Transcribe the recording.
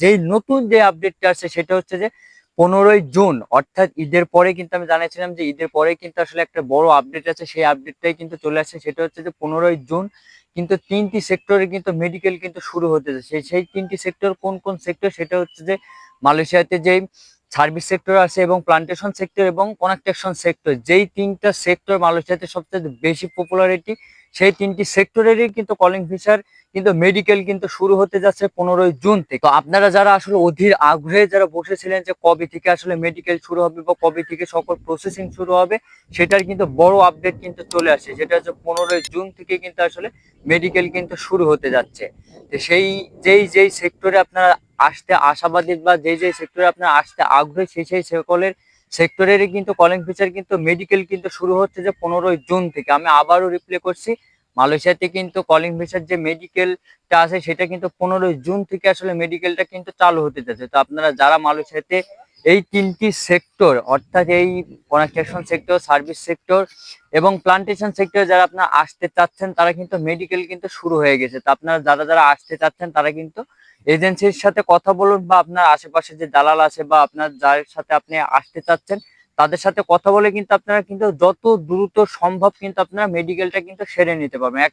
যেই নতুন যে আপডেটটা আছে সেটা হচ্ছে যে 15ই জুন, অর্থাৎ ঈদের পরে কিন্তু আমি জানাইছিলাম যে ঈদের পরে কিন্তু আসলে একটা বড় আপডেট আছে, সেই আপডেটটাই কিন্তু চলে আসছে। সেটা হচ্ছে যে 15ই জুন কিন্তু 3টি সেক্টরে কিন্তু মেডিকেল কিন্তু শুরু হতে যাচ্ছে। সেই 3টি সেক্টর কোন কোন সেক্টর, সেটা হচ্ছে যে মালয়েশিয়াতে যেই সার্ভিস সেক্টর আছে এবং প্লান্টেশন সেক্টর এবং কনস্ট্রাকশন সেক্টর, যেই 3টা সেক্টর মালয়েশিয়াতে সবচেয়ে বেশি পপুলারিটি, সেই 3টি সেক্টরেরই কিন্তু কলিং ফিশার কিন্তু মেডিকেল কিন্তু শুরু হতে যাচ্ছে 15ই জুন থেকে। তো আপনারা যারা আসলে অধীর আগ্রহে যারা বসেছিলেন যে কবে থেকে আসলে মেডিকেল শুরু হবে বা কবে থেকে সকল প্রসেসিং শুরু হবে, সেটার কিন্তু বড় আপডেট কিন্তু চলে আসে। যেটা হচ্ছে 15ই জুন থেকে কিন্তু আসলে মেডিকেল কিন্তু শুরু হতে যাচ্ছে। তো সেই যেই সেক্টরে আপনারা আসতে আশাবাদী বা যেই সেক্টরে আপনারা আসতে আগ্রহী, সেই সকলের সেক্টরেরই কিন্তু কলিং ফিচার কিন্তু মেডিকেল কিন্তু শুরু হচ্ছে যে 15ই জুন থেকে। আমি আবারও রিপ্লে করছি, মালয়েশিয়াতে কিন্তু কলিং ভিসার যে মেডিকেলটা আছে সেটা কিন্তু 15ই জুন থেকে আসলে মেডিকেলটা কিন্তু চালু হতে যাচ্ছে। তো আপনারা যারা মালয়েশিয়াতে এই 3টি সেক্টর, অর্থাৎ এই কনস্ট্রাকশন সেক্টর, সার্ভিস সেক্টর এবং প্লান্টেশন সেক্টর যারা আপনারা আসতে চাচ্ছেন, তারা কিন্তু মেডিকেল কিন্তু শুরু হয়ে গেছে। তো আপনারা যারা আসতে চাচ্ছেন তারা কিন্তু এজেন্সির সাথে কথা বলুন, বা আপনার আশেপাশে যে দালাল আছে বা আপনার যার সাথে আপনি আসতে চাচ্ছেন তাদের সাথে কথা বলে কিন্তু আপনারা কিন্তু যত দ্রুত সম্ভব কিন্তু আপনারা মেডিকেলটা কিন্তু সেরে নিতে পারবেন।